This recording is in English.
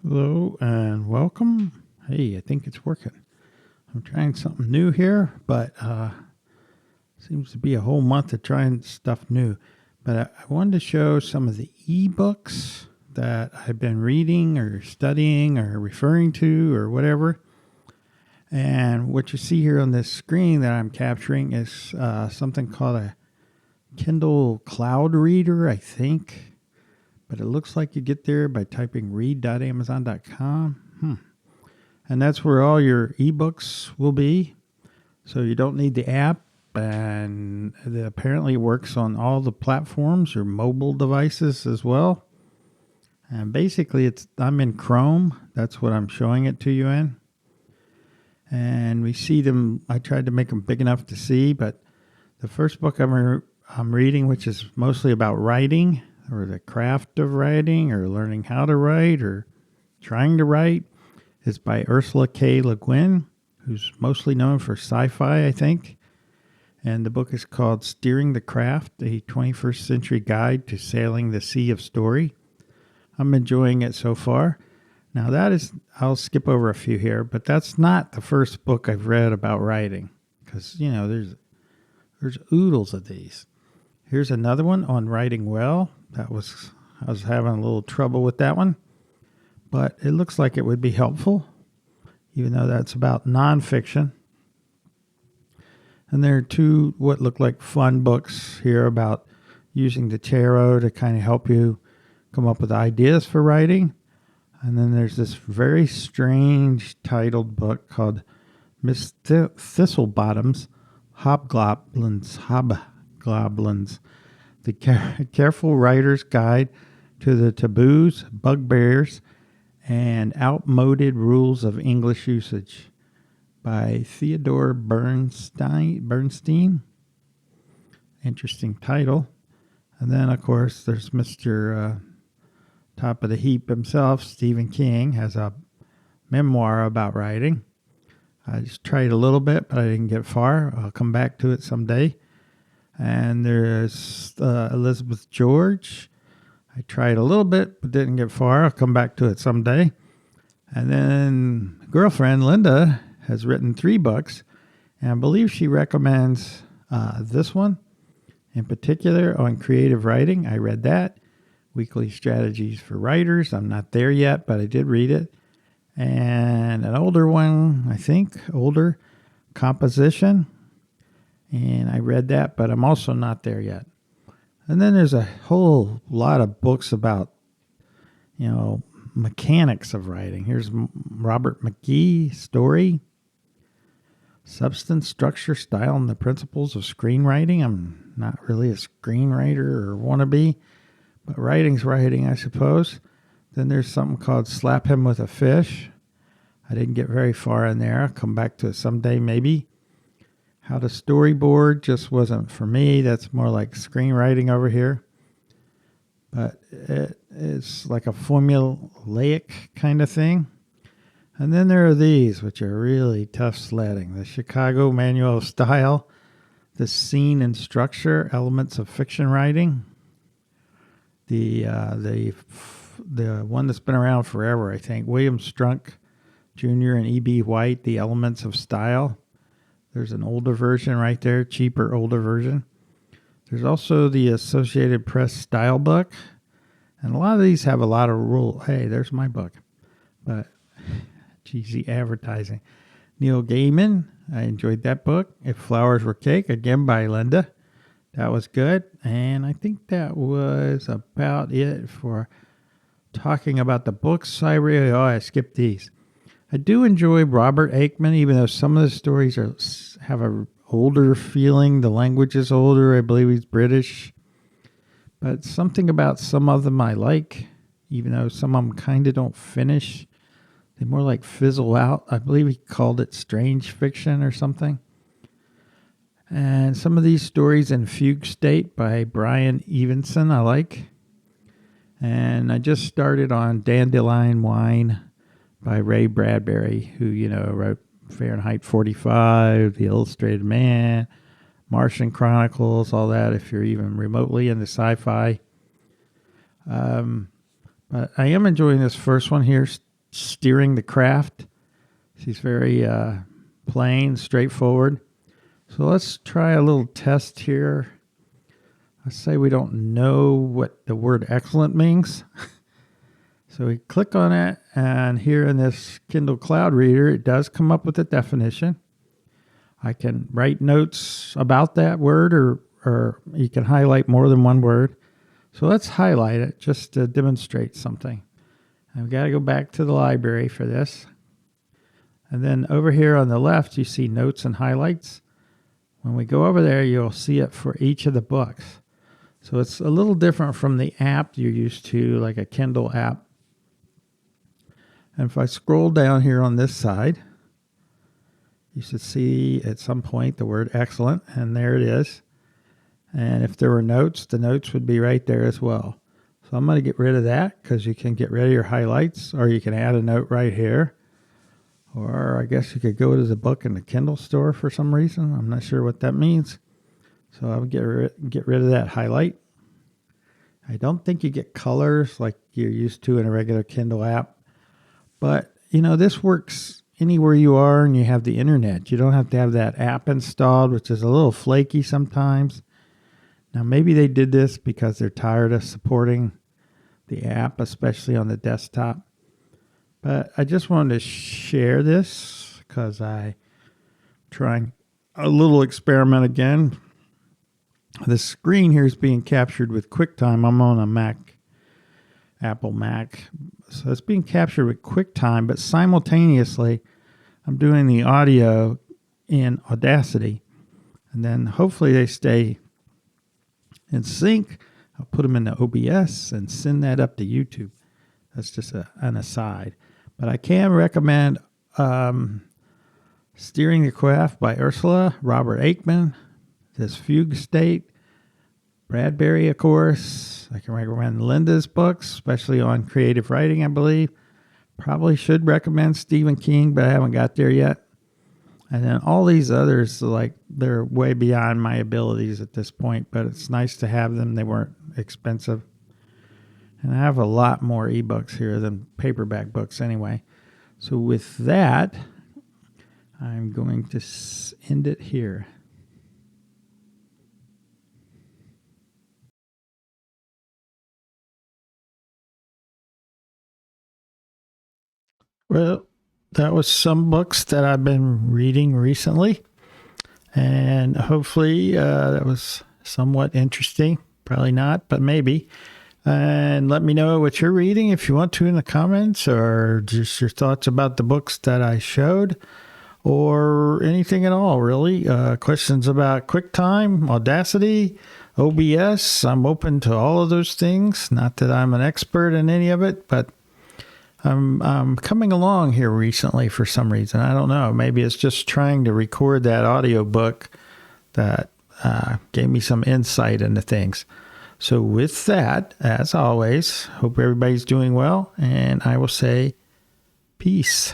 Hello and welcome. Hey, I think it's working. I'm trying something new here, but seems to be a whole month of trying stuff new. But I wanted to show some of the ebooks that I've been reading or studying or referring to or whatever. And what you see here on this screen that I'm capturing is something called a Kindle Cloud Reader, I think. But it looks like you get there by typing read.amazon.com. And that's where all your ebooks will be. So you don't need the app. And it apparently works on all the platforms or mobile devices as well. And basically, I'm in Chrome. That's what I'm showing it to you in. And we see them. I tried to make them big enough to see, but the first book I'm reading, which is mostly about writing or the craft of writing or learning how to write or trying to write, is by Ursula K. Le Guin, who's mostly known for sci-fi, I think. And the book is called Steering the Craft, a 21st Century Guide to Sailing the Sea of Story. I'm enjoying it so far. Now I'll skip over a few here, but that's not the first book I've read about writing, because, there's oodles of these. Here's another one on writing well. I was having a little trouble with that one, but it looks like it would be helpful, even though that's about nonfiction. And there are two what look like fun books here about using the tarot to kind of help you come up with ideas for writing. And then there's this very strange titled book called Miss Thistlebottom's Hobgoblins, the Careful Writer's Guide to the Taboos, Bugbears, and Outmoded Rules of English Usage by Theodore Bernstein. Interesting title. And then, of course, there's Mr. Top of the Heap himself, Stephen King, has a memoir about writing. I just tried a little bit, but I didn't get far. I'll come back to it someday. And there's Elizabeth George. I tried a little bit, but didn't get far. I'll come back to it someday. And then girlfriend Linda has written 3 books, and I believe she recommends this one in particular on creative writing. I read that. Weekly Strategies for Writers. I'm not there yet, but I did read it. And an older one, I think, older, Composition. And I read that, but I'm also not there yet. And then there's a whole lot of books about, mechanics of writing. Here's Robert McGee, Story, Substance, Structure, Style, and the Principles of Screenwriting. I'm not really a screenwriter or wannabe, but writing's writing, I suppose. Then there's something called Slap Him with a Fish. I didn't get very far in there. I'll come back to it someday, maybe. How to Storyboard just wasn't for me. That's more like screenwriting over here. But it's like a formulaic kind of thing. And then there are these, which are really tough sledding. The Chicago Manual of Style, The Scene and Structure, Elements of Fiction Writing. The one that's been around forever, I think, William Strunk Jr. and E.B. White, The Elements of Style. There's an older version right there, cheaper older version. There's also the Associated Press Style book. And a lot of these have a lot of rules. Hey, there's my book. But cheesy advertising. Neil Gaiman, I enjoyed that book. If Flowers Were Cake, again by Linda. That was good. And I think that was about it for talking about the books. I skipped these. I do enjoy Robert Aickman, even though some of the stories have a older feeling. The language is older. I believe he's British. But something about some of them I like, even though some of them kind of don't finish. They more like fizzle out. I believe he called it strange fiction or something. And some of these stories in Fugue State by Brian Evenson I like. And I just started on Dandelion Wine by Ray Bradbury, who, wrote Fahrenheit 45, The Illustrated Man, Martian Chronicles, all that, if you're even remotely into sci-fi. But I am enjoying this first one here, steering the craft. She's very plain, straightforward. So let's try a little test here. Let's say we don't know what the word excellent means. So we click on it, and here in this Kindle Cloud Reader, it does come up with a definition. I can write notes about that word, or you can highlight more than one word. So let's highlight it just to demonstrate something. I've got to go back to the library for this. And then over here on the left, you see notes and highlights. When we go over there, you'll see it for each of the books. So it's a little different from the app you're used to, like a Kindle app. And if I scroll down here on this side, you should see at some point the word excellent, and there it is. And if there were notes, the notes would be right there as well. So I'm going to get rid of that because you can get rid of your highlights, or you can add a note right here. Or I guess you could go to the book in the Kindle store for some reason. I'm not sure what that means. So I'll get rid of that highlight. I don't think you get colors like you're used to in a regular Kindle app. But, this works anywhere you are and you have the internet. You don't have to have that app installed, which is a little flaky sometimes. Now, maybe they did this because they're tired of supporting the app, especially on the desktop. But I just wanted to share this because I'm trying a little experiment again. The screen here is being captured with QuickTime. I'm on a Mac, Apple Mac. So it's being captured with QuickTime, but simultaneously I'm doing the audio in Audacity. And then hopefully they stay in sync. I'll put them into OBS and send that up to YouTube. That's just an aside. But I can recommend Steering the Craft by Ursula, Robert Aikman, this Fugue State, Bradbury, of course. I can recommend Linda's books, especially on creative writing, I believe. Probably should recommend Stephen King, but I haven't got there yet. And then all these others, they're way beyond my abilities at this point, but it's nice to have them. They weren't expensive. And I have a lot more ebooks here than paperback books anyway. So with that, I'm going to end it here. Well, that was some books that I've been reading recently. And hopefully that was somewhat interesting. Probably not, but maybe. And let me know what you're reading if you want to in the comments, or just your thoughts about the books that I showed, or anything at all, really. Questions about QuickTime, Audacity, OBS. I'm open to all of those things. Not that I'm an expert in any of it, but I'm coming along here recently for some reason. I don't know. Maybe it's just trying to record that audiobook that gave me some insight into things. So with that, as always, hope everybody's doing well, and I will say peace.